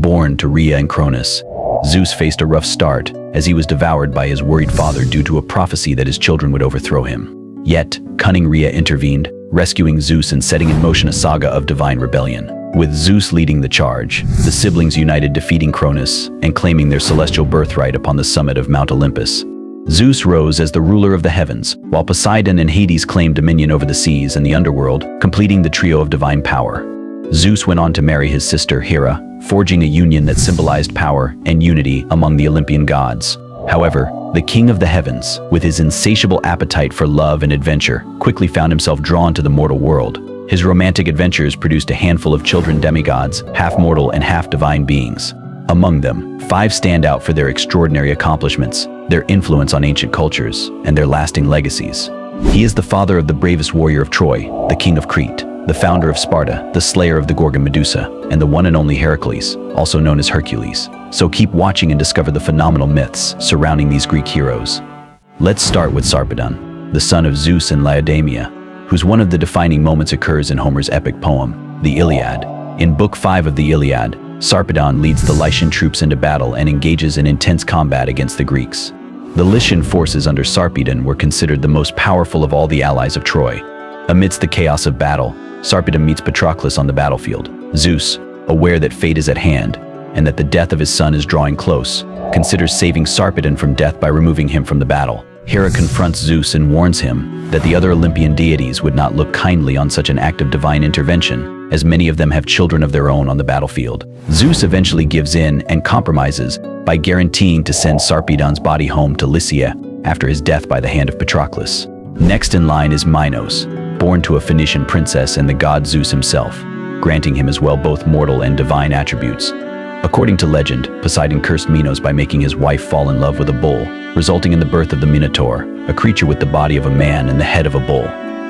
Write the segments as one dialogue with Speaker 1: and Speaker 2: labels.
Speaker 1: born to Rhea and Cronus. Zeus faced a rough start, as he was devoured by his worried father due to a prophecy that his children would overthrow him. Yet, cunning Rhea intervened, rescuing Zeus and setting in motion a saga of divine rebellion. With Zeus leading the charge, the siblings united, defeating Cronus and claiming their celestial birthright upon the summit of Mount Olympus. Zeus rose as the ruler of the heavens, while Poseidon and Hades claimed dominion over the seas and the underworld, completing the trio of divine power. Zeus went on to marry his sister Hera, forging a union that symbolized power and unity among the Olympian gods. However, the king of the heavens, with his insatiable appetite for love and adventure, quickly found himself drawn to the mortal world. His romantic adventures produced a handful of children demigods, half mortal and half divine beings. Among them, 5 stand out for their extraordinary accomplishments, their influence on ancient cultures, and their lasting legacies. He is the father of the bravest warrior of Troy, the king of Crete, the founder of Sparta, the slayer of the Gorgon Medusa, and the one and only Heracles, also known as Hercules. So keep watching and discover the phenomenal myths surrounding these Greek heroes. Let's start with Sarpedon, the son of Zeus and Lacedaemon, whose one of the defining moments occurs in Homer's epic poem, the Iliad. In Book 5 of the Iliad, Sarpedon leads the Lycian troops into battle and engages in intense combat against the Greeks. The Lycian forces under Sarpedon were considered the most powerful of all the allies of Troy. Amidst the chaos of battle, Sarpedon meets Patroclus on the battlefield. Zeus, aware that fate is at hand and that the death of his son is drawing close, considers saving Sarpedon from death by removing him from the battle. Hera confronts Zeus and warns him that the other Olympian deities would not look kindly on such an act of divine intervention, as many of them have children of their own on the battlefield. Zeus eventually gives in and compromises by guaranteeing to send Sarpedon's body home to Lycia after his death by the hand of Patroclus. Next in line is Minos, born to a Phoenician princess and the god Zeus himself, granting him as well both mortal and divine attributes. According to legend, Poseidon cursed Minos by making his wife fall in love with a bull, resulting in the birth of the Minotaur, a creature with the body of a man and the head of a bull.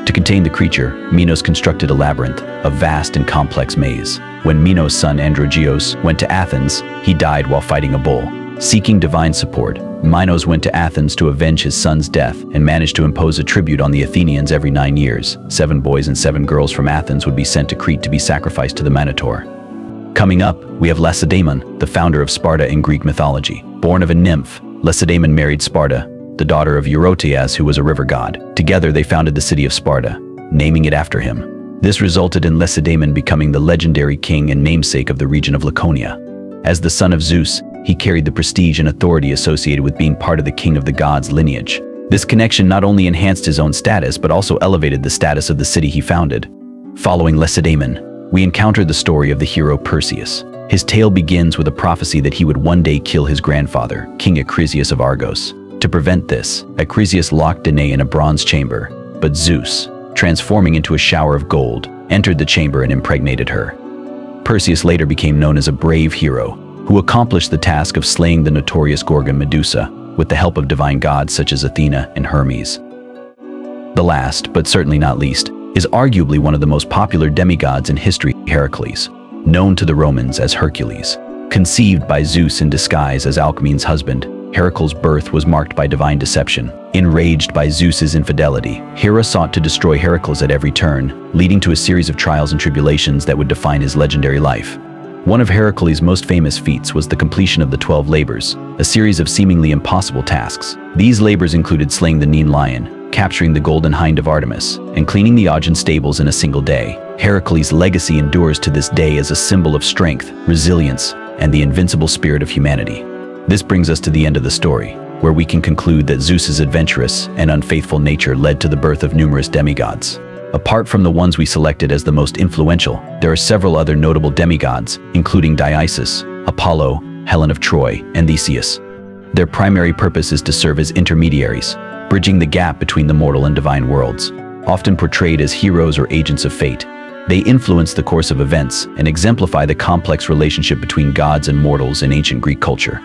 Speaker 1: To contain the creature, Minos constructed a labyrinth, a vast and complex maze. When Minos' son Androgeos went to Athens, he died while fighting a bull. Seeking divine support, Minos went to Athens to avenge his son's death and managed to impose a tribute on the Athenians every 9 years. 7 boys and 7 girls from Athens would be sent to Crete to be sacrificed to the Minotaur. Coming up, we have Lacedaemon, the founder of Sparta in Greek mythology. Born of a nymph, Lacedaemon married Sparta, the daughter of Eurotas, who was a river god. Together they founded the city of Sparta, naming it after him. This resulted in Lacedaemon becoming the legendary king and namesake of the region of Laconia. As the son of Zeus, he carried the prestige and authority associated with being part of the king of the gods lineage. This connection not only enhanced his own status but also elevated the status of the city he founded. Following Lacedaemon, we encounter the story of the hero Perseus. His tale begins with a prophecy that he would one day kill his grandfather, King Heracles of Argos. To prevent this, Heracles locked Danae in a bronze chamber, but Zeus, transforming into a shower of gold, entered the chamber and impregnated her. Perseus later became known as a brave hero, who accomplished the task of slaying the notorious Gorgon Medusa with the help of divine gods such as Athena and Hermes. The last, but certainly not least, is arguably one of the most popular demigods in history, Heracles, known to the Romans as Hercules. Conceived by Zeus in disguise as Alcmene's husband, Heracles' birth was marked by divine deception. Enraged by Zeus's infidelity, Hera sought to destroy Heracles at every turn, leading to a series of trials and tribulations that would define his legendary life. One of Heracles' most famous feats was the completion of the 12 labors, a series of seemingly impossible tasks. These labors included slaying the Nean lion, capturing the golden hind of Artemis, and cleaning the Augean stables in a single day. Heracles' legacy endures to this day as a symbol of strength, resilience, and the invincible spirit of humanity. This brings us to the end of the story, where we can conclude that Zeus's adventurous and unfaithful nature led to the birth of numerous demigods. Apart from the ones we selected as the most influential, there are several other notable demigods, including Dionysus, Apollo, Helen of Troy, and Theseus. Their primary purpose is to serve as intermediaries, bridging the gap between the mortal and divine worlds. Often portrayed as heroes or agents of fate, they influence the course of events and exemplify the complex relationship between gods and mortals in ancient Greek culture.